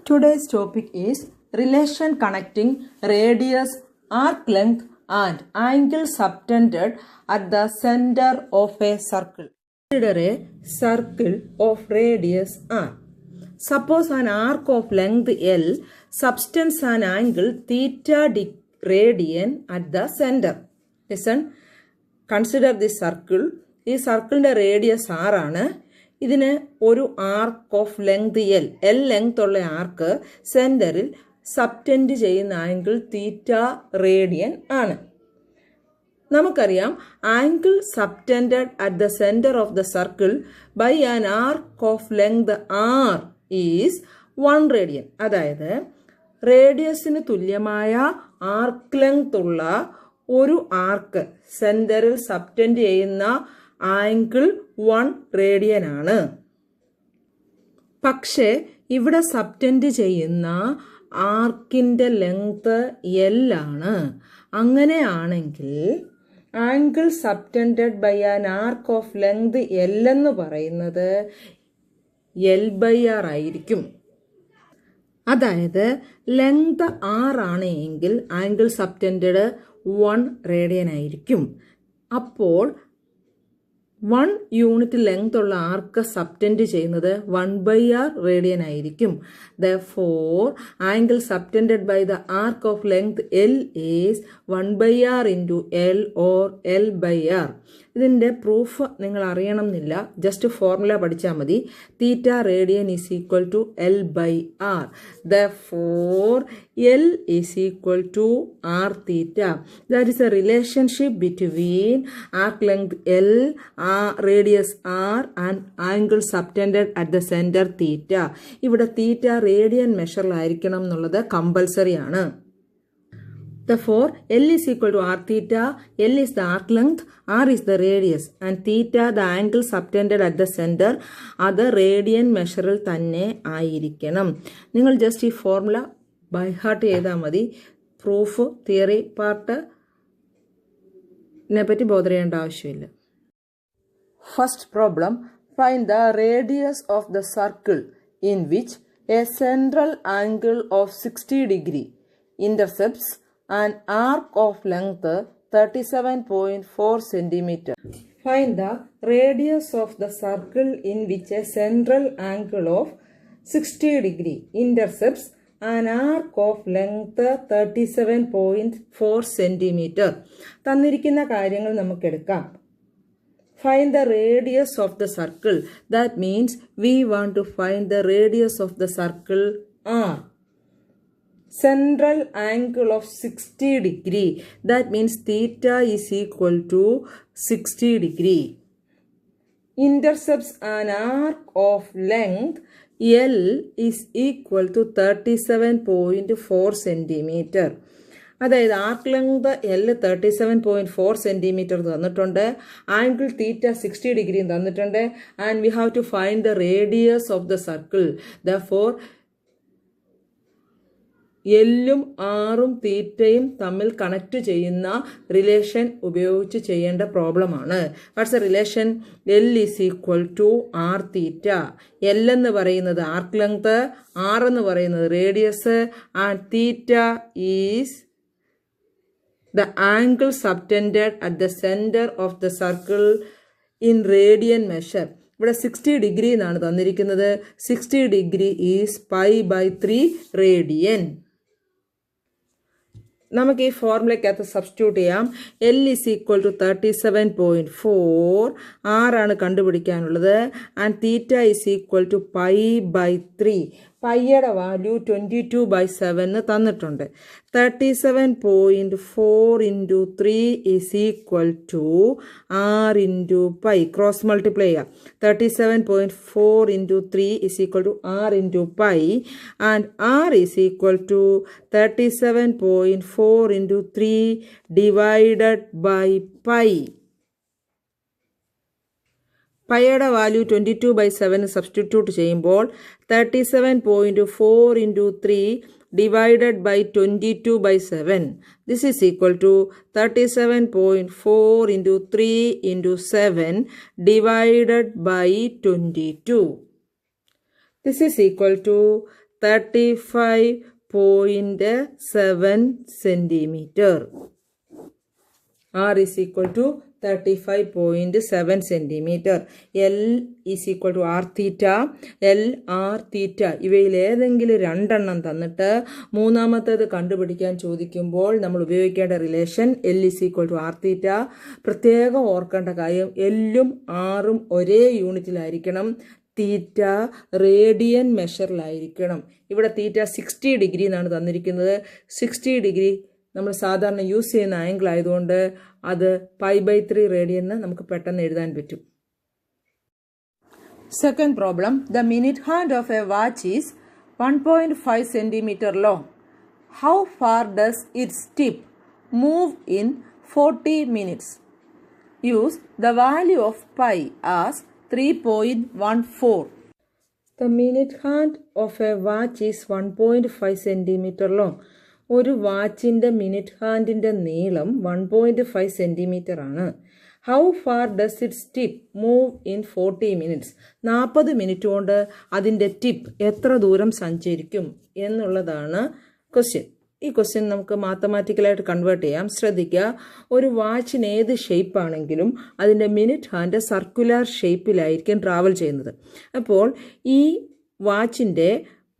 Today's topic is relation connecting radius, arc length and angle subtended at the center of a circle. Consider a circle of radius r. Suppose an arc of length L subtends an angle theta radian at the center. Listen, consider this circle. ഈ സർക്കിളിൻ്റെ radius r ആണ്. ഇതിന് ഒരു ആർക്ക് of length L length ഉള്ള ആർക്ക് സെൻറ്ററിൽ സബ്റ്റെൻഡ് ചെയ്യുന്ന angle തീറ്റ radian ആണ്. നമുക്കറിയാം angle subtended at the centre of the circle by an arc of length R is 1 radian. അതായത് റേഡിയസിന് തുല്യമായ ആർക്ക് ലെങ്ത് ഉള്ള ഒരു ആർക്ക് സെൻറ്ററിൽ സബ്റ്റെൻഡ് ചെയ്യുന്ന ആംഗിൾ 1 റേഡിയൻ ആണ്. പക്ഷേ ഇവിടെ സബ്റ്റെൻഡ് ചെയ്യുന്ന ആർക്കിൻ്റെ ലെങ്ത് എൽ ആണ്. അങ്ങനെയാണെങ്കിൽ angle subtended by an arc of length L എന്ന് പറയുന്നത് L/R ആയിരിക്കും. അതായത് ലെങ്ത് R ആണ് എങ്കിൽ ആംഗിൾ സബ്റ്റെൻഡഡ് 1 റേഡിയൻ ആയിരിക്കും. അപ്പോൾ 1 യൂണിറ്റ് ലെങ്ത് ഉള്ള ആർക്ക് സബ്റ്റെൻഡ് ചെയ്യുന്നത് 1/R റേഡിയൻ ആയിരിക്കും. Therefore, angle subtended by the arc of length L is 1/R into L or L/R. ഇതിൻ്റെ പ്രൂഫ് നിങ്ങൾ അറിയണം എന്നില്ല, ജസ്റ്റ് ഫോർമുല പഠിച്ചാൽ മതി. Theta radian is equal to L/R. Therefore, L is equal to R theta. That is a relationship between arc length L, radius R and angle subtended at the center theta. ഇവിടെ തീറ്റ radian മെഷറിലായിരിക്കണം എന്നുള്ളത് compulsory ആണ്. Therefore, L is equal to R theta. L is the arc length, R is the radius and theta the angle subtended at the center. അത് radian മെഷറിൽ തന്നെ ആയിരിക്കണം. നിങ്ങൾ just ഈ formula by heart ചെയ്താൽ മതി. Proof theory പാർട്ടിനെ പറ്റി bother ചെയ്യേണ്ട ആവശ്യമില്ല. First problem, find the radius of the circle in which A central angle of 60 degree intercepts an arc of length 37.4 centimeter. Find the radius of the circle in which a central angle of 60 degree intercepts an arc of length 37.4 centimeter. തന്നിരിക്കുന്ന കാര്യങ്ങൾ നമുക്ക് എടുക്കാം. Find the radius of the circle. That means we want to find the radius of the circle R. Central angle of 60 degree. That means theta is equal to 60 degree. Intercepts an arc of length L is equal to 37.4 centimeter. അതായത് arc length L 37.4 centimetre തന്നിട്ടുണ്ട്, angle theta 60 ഡിഗ്രിയും തന്നിട്ടുണ്ട്, and we have to find the radius of the circle. Therefore എല്ലും ആറും തീറ്റയും തമ്മിൽ connect ചെയ്യുന്ന relation ഉപയോഗിച്ച് ചെയ്യേണ്ട പ്രോബ്ലമാണ്. What's a relation? L is equal to R theta. L എന്ന് പറയുന്നത് ആർക്ക് ലെങ്ത്, R എന്ന് പറയുന്നത് radius and theta is the angle subtended at the center of the circle in radian measure. ഇവിടെ 60 degree എന്നാണ് തന്നിരിക്കുന്നത്. 60 ഡിഗ്രി ഈസ് π/3 റേഡിയൻ. നമുക്ക് ഈ ഫോർമുലയ്ക്കകത്ത് സബ്സ്റ്റിറ്റ്യൂട്ട് ചെയ്യാം. L is equal to 37.4, R ആണ് കണ്ടുപിടിക്കാനുള്ളത്, and theta is equal to π/3. പൈയുടെ വാല്യൂ 22/7 തന്നിട്ടുണ്ട്. 37.4 into 3 is equal to R into pi. Cross multiply ചെയ്യാം. 37.4 into 3 is equal to R into pi, and R is equal to 37.4 into 3 divided by pi. പൈയുടെ value 22/7 substitute ചെയ്യുമ്പോൾ 37.4 into 3 divided by 22/7. This is equal to 37.4 into 3 into 7 divided by 22. This is equal to 35.7 centimeter. R is equal to 35.7 centimeter. L is equal to R theta. L R theta ഇവയിൽ ഏതെങ്കിലും രണ്ടെണ്ണം തന്നിട്ട് മൂന്നാമത്തേത് കണ്ടുപിടിക്കാൻ ചോദിക്കുമ്പോൾ നമ്മൾ ഉപയോഗിക്കേണ്ട relation L is equal to R theta. പ്രത്യേകം ഓർക്കേണ്ട കാര്യം എല്ലും ആറും ഒരേ യൂണിറ്റിലായിരിക്കണം. തീറ്റ റേഡിയൻ മെഷറിലായിരിക്കണം. ഇവിടെ തീറ്റ 60 ഡിഗ്രി എന്നാണ് തന്നിരിക്കുന്നത്. 60 ഡിഗ്രി നമ്മൾ സാധാരണ യൂസ് ചെയ്യുന്ന ആംഗിൾ ആയതുകൊണ്ട് അത് π/3 റേഡിയൻ നമുക്ക് പെട്ടെന്ന് എഴുതാൻ പറ്റും. Second problem. The minute hand of A watch is 1.5 centimeter long. How far does its tip move in 40 minutes? Use the value of pi as 3.14. The minute hand of a watch is 1.5 centimeter long. ഒരു വാച്ചിൻ്റെ minute ഹാൻഡിൻ്റെ നീളം 1.5 centimetre ആണ്. How far does it's tip move in 40 minutes? 40 minute കൊണ്ട് അതിൻ്റെ tip എത്ര ദൂരം സഞ്ചരിക്കും എന്നുള്ളതാണ് question. ഈ ക്വസ്റ്റ്യൻ നമുക്ക് മാത്തമാറ്റിക്കലായിട്ട് കൺവേർട്ട് ചെയ്യാം. ശ്രദ്ധിക്കുക, ഒരു വാച്ചിന് ഏത് ഷേപ്പാണെങ്കിലും അതിൻ്റെ മിനിറ്റ് ഹാൻഡ് സർക്കുലർ ഷേപ്പിലായിരിക്കും ട്രാവൽ ചെയ്യുന്നത്. അപ്പോൾ ഈ വാച്ചിൻ്റെ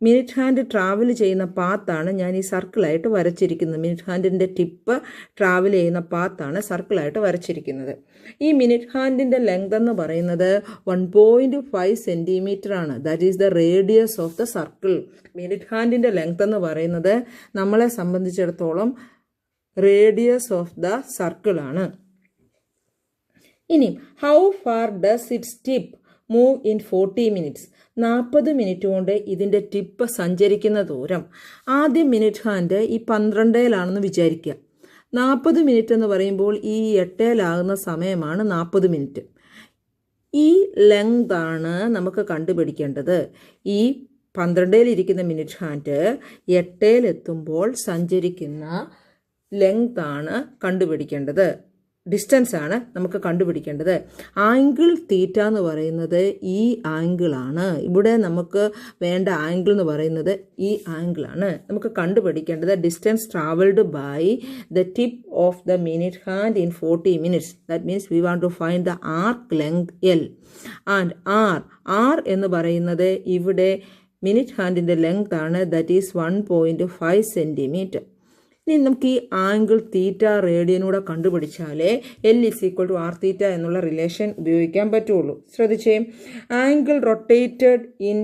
മിനിറ്റ് ഹാൻഡ് ട്രാവൽ ചെയ്യുന്ന പാത്താണ് ഞാൻ ഈ സർക്കിളായിട്ട് വരച്ചിരിക്കുന്നത്. മിനിറ്റ് ഹാൻഡിൻ്റെ ടിപ്പ് ട്രാവൽ ചെയ്യുന്ന പാത്താണ് സർക്കിളായിട്ട് വരച്ചിരിക്കുന്നത്. ഈ മിനിറ്റ് ഹാൻഡിൻ്റെ ലെങ്ത് എന്ന് പറയുന്നത് 1.5 സെൻറ്റിമീറ്റർ ആണ്. That is the radius of the circle. Minute ഹാൻഡിൻ്റെ ലെങ്ത് എന്ന് പറയുന്നത് നമ്മളെ സംബന്ധിച്ചിടത്തോളം റേഡിയസ് ഓഫ് ദ സർക്കിൾ ആണ്. ഇനി how far does it's tip move in 40 minutes? 40 minute കൊണ്ട് ഇതിൻ്റെ ടിപ്പ് സഞ്ചരിക്കുന്ന ദൂരം. ആദ്യം മിനിറ്റ് ഹാൻഡ് ഈ 12 വിചാരിക്കുക. 40 മിനിറ്റ് എന്ന് പറയുമ്പോൾ ഈ 8 സമയമാണ് 40 മിനിറ്റ്. ഈ ലെങ്ത് ആണ് നമുക്ക് കണ്ടുപിടിക്കേണ്ടത്. ഈ 12 മിനിറ്റ് ഹാൻഡ് 8 സഞ്ചരിക്കുന്ന ലെങ്ത് ആണ് കണ്ടുപിടിക്കേണ്ടത്. ഡിസ്റ്റൻസ് ആണ് നമുക്ക് കണ്ടുപിടിക്കേണ്ടത്. ആംഗിൾ തീറ്റ എന്ന് പറയുന്നത് ഈ ആംഗിളാണ്. ഇവിടെ നമുക്ക് വേണ്ട ആംഗിൾ എന്ന് പറയുന്നത് ഈ ആംഗിളാണ്. നമുക്ക് കണ്ടുപിടിക്കേണ്ടത് distance travelled by the tip of the minute hand in 40 minutes. That means we want to find the arc length L and R എന്ന് പറയുന്നത് ഇവിടെ മിനിറ്റ് ഹാൻഡിൻ്റെ ലെങ്ത് ആണ്. That is 1.5 centimetre. ഇനി നമുക്ക് ഈ ആംഗിൾ തീറ്റ റേഡിയനൂടെ കണ്ടുപിടിച്ചാലേ L is equal to R തീറ്റ എന്നുള്ള റിലേഷൻ ഉപയോഗിക്കാൻ പറ്റുള്ളൂ. ശ്രദ്ധിച്ചേ, ആംഗിൾ റൊട്ടേറ്റഡ് ഇൻ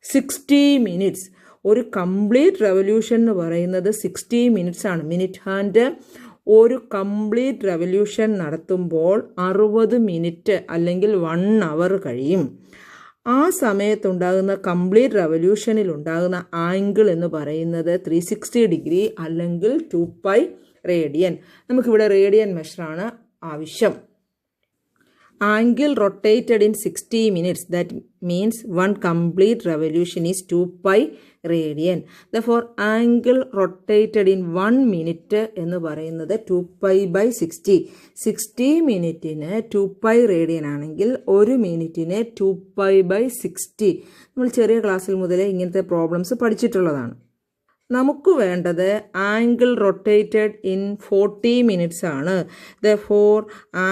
60 minutes. ഒരു കംപ്ലീറ്റ് റെവല്യൂഷൻ എന്ന് പറയുന്നത് 60 minutes ആണ്. മിനിറ്റ് ഹാൻഡ് ഒരു കംപ്ലീറ്റ് റെവല്യൂഷൻ നടത്തുമ്പോൾ 60 മിനിറ്റ് അല്ലെങ്കിൽ 1 hour കഴിയും. ആ സമയത്തുണ്ടാകുന്ന കംപ്ലീറ്റ് റെവല്യൂഷനിൽ ഉണ്ടാകുന്ന ആംഗിൾ എന്ന് പറയുന്നത് 360 ഡിഗ്രി അല്ലെങ്കിൽ 2π റേഡിയൻ. നമുക്കിവിടെ റേഡിയൻ മെഷറാണ് ആവശ്യം. Angle rotated in 60 minutes. That means 1 complete revolution is 2π radian. Therefore angle rotated in 1 minute എന്ന് പറയുന്നത് 2π/60. 60 മിനിറ്റിന് 2π റേഡിയൻ ആണെങ്കിൽ 1 മിനിറ്റിന് 2π/60. നമ്മൾ ചെറിയ ക്ലാസ്സിൽ മുതലേ ഇങ്ങനത്തെ പ്രോബ്ലംസ് പഠിച്ചിട്ടുള്ളതാണ്. നമുക്ക് വേണ്ടത് ആംഗിൾ റൊട്ടേറ്റഡ് ഇൻ 40 minutes ആണ്. Therefore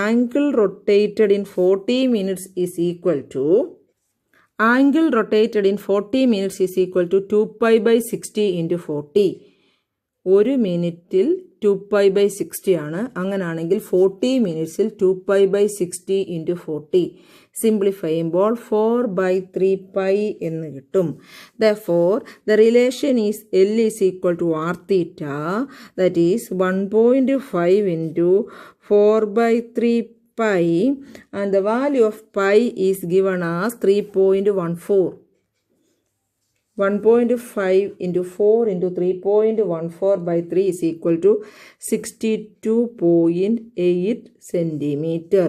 angle rotated in 40 minutes is equal to angle rotated in 40 minutes is equal to 2π/60 into 40. 1 മിനിറ്റിൽ 2π/60 ആണ്. അങ്ങനാണെങ്കിൽ 40 minutesൽ 2π/60 ഇൻറ്റു 40. സിംപ്ലിഫൈ ചെയ്യുമ്പോൾ 4/3π എന്ന് കിട്ടും. Therefore, the relation is L is equal to R theta, that is 1.5 into 4/3π, and the value of pi is given as 3.14. 1.5 into 4 into 3.14/3 is equal to 62.8 centimeter.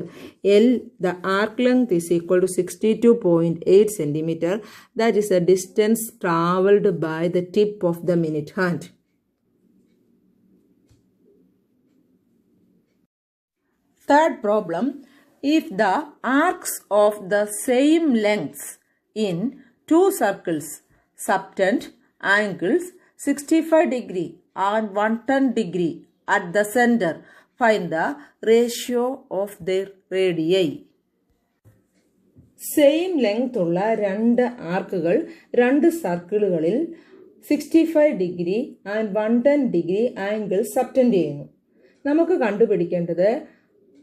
L, the arc length is equal to 62.8 centimeter. That is the distance travelled by the tip of the minute hand. Third problem, if the arcs of the same lengths in two circles subtend angles 65 degree and 110 degree at the center. Find the ratio of their radii. Same length ഉള്ള രണ്ട് ആർക്കുകൾ രണ്ട് സർക്കിളുകളിൽ 65 degree and 110 degree angle subtend ചെയ്യുന്നു. നമുക്ക് കണ്ടുപിടിക്കേണ്ടത്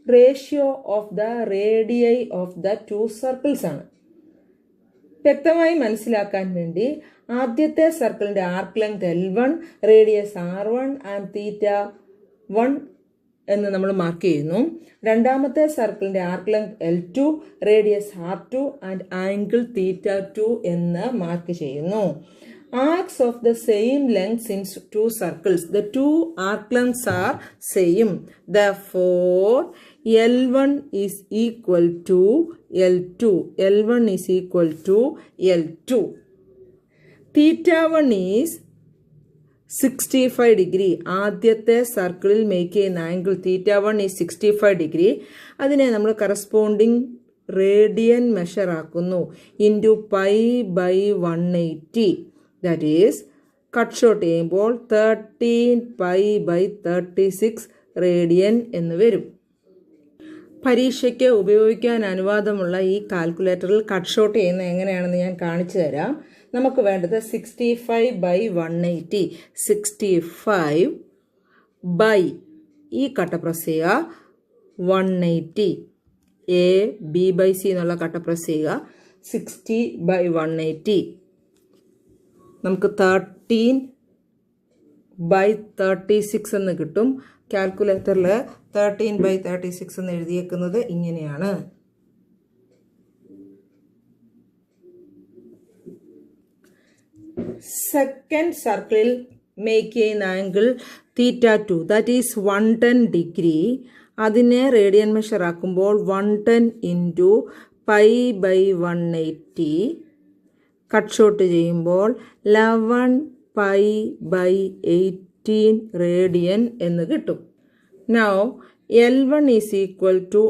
ratio of the radii of the two circles ആണ്. വ്യക്തമായി മനസ്സിലാക്കാൻ വേണ്ടി ആദ്യത്തെ സർക്കിളിന്റെ arc length L1, radius R1 and theta 1 എന്ന് നമ്മൾ മാർക്ക് ചെയ്യുന്നു. രണ്ടാമത്തെ സർക്കിളിന്റെ arc length L2, radius R2 and angle theta 2 എന്ന് മാർക്ക് ചെയ്യുന്നു. Arcs of the same length in two circles. The two arc lengths are same. Therefore, L1 is equal to L2. L1 is equal to L2. Theta 1 is 65 degree. ആദ്യത്തെ സർക്കിളിൽ make ചെയ്യുന്ന angle theta 1 is 65 degree. അതിനെ നമ്മൾ corresponding radian measure ആക്കുന്നു into pi by 180. That is, cut short ചെയ്യുമ്പോൾ 13 pi by 36 radian എന്ന് വരും. പരീക്ഷയ്ക്ക് ഉപയോഗിക്കാൻ അനുവാദമുള്ള ഈ കാൽക്കുലേറ്ററിൽ കട്ട് ഷോട്ട് ചെയ്യുന്നത് എങ്ങനെയാണെന്ന് ഞാൻ കാണിച്ചു തരാം. നമുക്ക് വേണ്ടത് 65 ബൈ 180. 65 ബൈ ഈ കട്ട പ്രസ് ചെയ്യുക 180. എ ബി ബൈ സി എന്നുള്ള കട്ട പ്രസ് ചെയ്യുക. 60 ബൈ 180 നമുക്ക് 13 ബൈ 36 എന്ന് കിട്ടും. കാൽക്കുലേറ്ററിൽ 13 ബൈ 36 എന്ന് എഴുതിയേക്കുന്നത് ഇങ്ങനെയാണ്. സെക്കൻഡ് സർക്കിളിൽ മേക്ക് ചെയ്യുന്ന angle theta 2 that is 110 degree. അതിനെ റേഡിയൻ മെഷർ ആക്കുമ്പോൾ 110 into pi by 180. Cut short ചെയ്യുമ്പോൾ 11 പൈ ബൈ 18 റേഡിയൻ എന്ന് കിട്ടും. Now L1 is equal to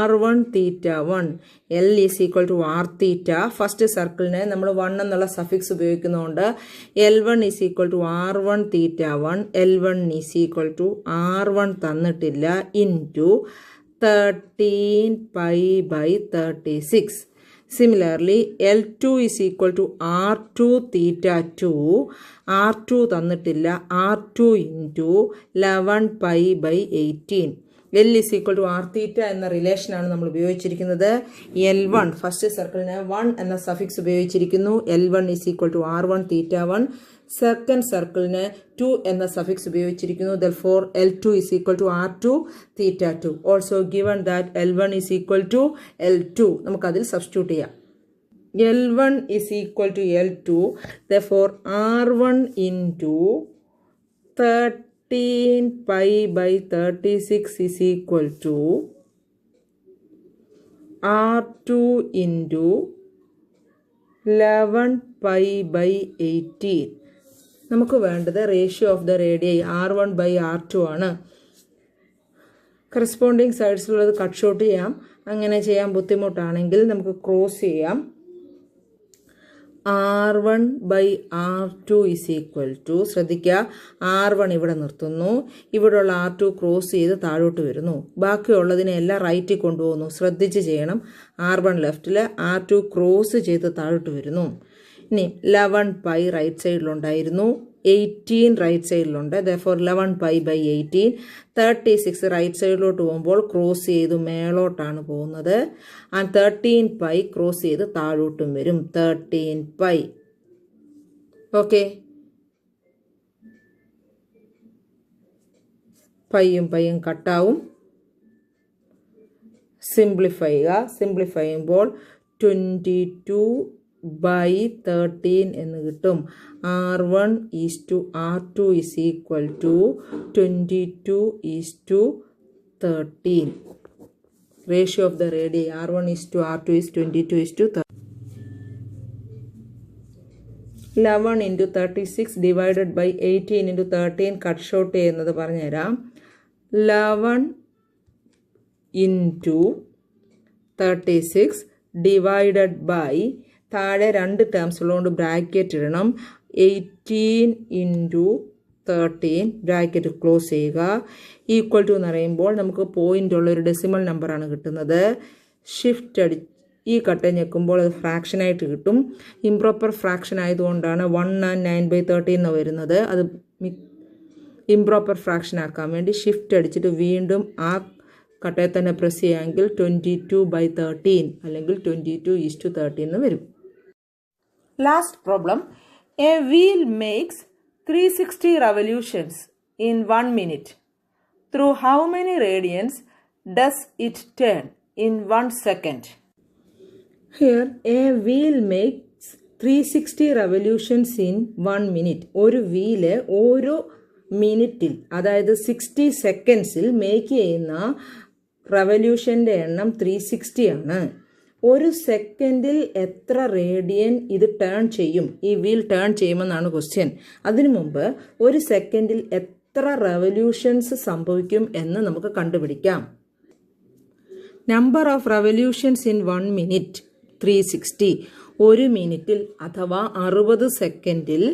R1 theta 1. L is equal to R theta. First സർക്കിളിനെ നമ്മൾ 1 എന്നുള്ള സഫിക്സ് ഉപയോഗിക്കുന്നതുകൊണ്ട് L1 is equal to R1 theta 1. L1 is equal to R1 തന്നിട്ടില്ല into 13 pi by 36. Similarly, L2 is equal to R2 theta 2. R2 തന്നിട്ടില്ല. R2 into 11 pi by 18. L is equal to R theta എന്ന റിലേഷനാണ് നമ്മൾ ഉപയോഗിച്ചിരിക്കുന്നത്. L1 first സർക്കിളിന് 1 എന്ന suffix ഉപയോഗിച്ചിരിക്കുന്നു. L1 is equal to R1 theta 1. Second സർക്കിളിന് 2 എന്ന suffix ഉപയോഗിച്ചിരിക്കുന്നു. Therefore, L2 is equal to R2 theta 2. Also given that L1 is equal to L2. നമുക്കതിൽ സബ്സ്റ്റിറ്റ്യൂട്ട് ചെയ്യാം. L1 is equal to L2. Therefore, R1 into 13 pi by 36 is equal to R2 into 11 pi by 18. നമുക്ക് വേണ്ടത് ratio of the radii R1 by R2 ആണ്. Corresponding സൈഡ്സിലുള്ളത് cut short ചെയ്യാം. അങ്ങനെ ചെയ്യാൻ ബുദ്ധിമുട്ടാണെങ്കിൽ നമുക്ക് cross ചെയ്യാം. R1 by R2 is equal to, ശ്രദ്ധിക്കുക, R1 ഇവിടെ നിർത്തുന്നു, ഇവിടെയുള്ള R2 ക്രോസ് ചെയ്ത് താഴോട്ട് വരുന്നു, ബാക്കിയുള്ളതിനെ എല്ലാം റൈറ്റിൽ കൊണ്ടുപോകുന്നു. ശ്രദ്ധിച്ച് ചെയ്യണം. R1 ലെഫ്റ്റിൽ, R2 ക്രോസ് ചെയ്ത് താഴോട്ട് വരുന്നു. ഇനി 11 പൈ റൈറ്റ് സൈഡിലുണ്ടായിരുന്നു, 18 റൈറ്റ് സൈഡിലുണ്ട്. therefore 11 pi by 18. 36 റൈറ്റ് സൈഡിലോട്ട് പോകുമ്പോൾ ക്രോസ് ചെയ്ത് മേളോട്ടാണ് പോകുന്നത്. ആൻഡ് 13 പൈ ക്രോസ് ചെയ്ത് താഴോട്ടും വരും. 13 പൈ. ഓക്കെ, പൈയും പൈയും കട്ടാവും. സിംപ്ലിഫൈ ചെയ്യുക. സിംപ്ലിഫൈ ചെയ്യുമ്പോൾ 22 by 13 എന്ന് കിട്ടും. R1 is to R2 is equal to 22 is to 13. Ratio of the radii R1 is to R2 is 22 is to 13. 11 into 36 divided by 18 into 13 cut short ചെയ്യുന്നത് പറഞ്ഞുതരാം. 11 into 36 divided by താഴെ 2 terms ഉള്ളതുകൊണ്ട് bracket ഇടണം. 18 into 13 bracket close ചെയ്യുക. Equal to എന്ന് പറയുമ്പോൾ നമുക്ക് point ഉള്ള ഒരു ഡെസിമൽ നമ്പറാണ് കിട്ടുന്നത്. ഷിഫ്റ്റ് ഈ കട്ട ഞെക്കുമ്പോൾ അത് ഫ്രാക്ഷനായിട്ട് കിട്ടും. ഇംപ്രോപ്പർ ഫ്രാക്ഷൻ ആയതുകൊണ്ടാണ് 1 and 9/13 എന്ന് വരുന്നത്. അത് ഇംപ്രോപ്പർ ഫ്രാക്ഷൻ ആക്കാൻ വേണ്ടി ഷിഫ്റ്റ് അടിച്ചിട്ട് വീണ്ടും ആ കട്ടയെ തന്നെ പ്രസ് ചെയ്യാമെങ്കിൽ 22/13 അല്ലെങ്കിൽ 22:13 എന്ന് വരും. Last problem. A wheel makes 360 revolutions in 1 minute. Through how many radians does it turn in 1 second? Here, a wheel makes 360 revolutions in 1 minute. ഒരു വീല് ഓരോ മിനിറ്റിൽ, അതായത് 60 സെക്കൻഡ്സിൽ മേക്ക് ചെയ്യുന്ന റവല്യൂഷൻ്റെ എണ്ണം 360 ആണ്. ഒരു സെക്കൻഡിൽ എത്ര റേഡിയൻ ഇത് ടേൺ ചെയ്യും, ഈ വീൽ ടേൺ ചെയ്യുമെന്നാണ് ക്വസ്റ്റ്യൻ. അതിനു മുമ്പ് ഒരു സെക്കൻഡിൽ എത്ര റവല്യൂഷൻസ് സംഭവിക്കും എന്ന് നമുക്ക് കണ്ടുപിടിക്കാം. Number of revolutions in 1 minute 360. ഒരു മിനിറ്റിൽ അഥവാ 60 സെക്കൻഡിൽ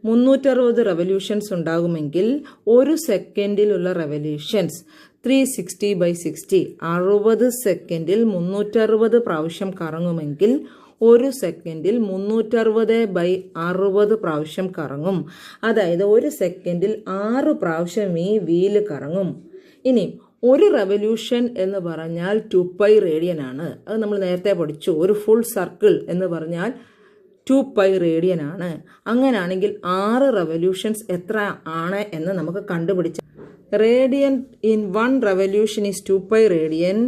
360 റവല്യൂഷൻസ് ഉണ്ടാകുമെങ്കിൽ ഒരു സെക്കൻഡിലുള്ള റവല്യൂഷൻസ് 360/60. 60 സെക്കൻഡിൽ 360 പ്രാവശ്യം കറങ്ങുമെങ്കിൽ ഒരു സെക്കൻഡിൽ 360/60 പ്രാവശ്യം കറങ്ങും. അതായത് ഒരു സെക്കൻഡിൽ 6 പ്രാവശ്യം ഈ വീല് കറങ്ങും. ഇനി ഒരു റെവല്യൂഷൻ എന്ന് പറഞ്ഞാൽ 2π റേഡിയൻ ആണ്. അത് നമ്മൾ നേരത്തെ പഠിച്ചു. ഒരു ഫുൾ സർക്കിൾ എന്ന് പറഞ്ഞാൽ 2π റേഡിയൻ ആണ്. അങ്ങനെയാണെങ്കിൽ 6 റെവല്യൂഷൻസ് എത്ര ആണ് എന്ന് നമുക്ക് കണ്ടുപിടിച്ച radian in 1 revolution is 2π radian.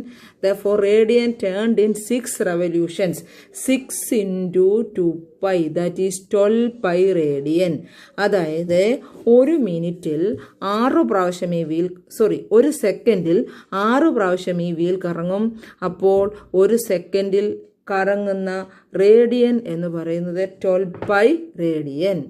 Therefore, radian turned in 6 revolutions. 6 into 2π, that is 12π radian. അതായത് ഒരു മിനിറ്റിൽ 6 പ്രാവശ്യം ഈ വീൽ ഒരു സെക്കൻഡിൽ 6 പ്രാവശ്യം ഈ വീൽ കറങ്ങും. അപ്പോൾ ഒരു സെക്കൻഡിൽ കറങ്ങുന്ന റേഡിയൻ എന്ന് പറയുന്നത് 12π റേഡിയൻ.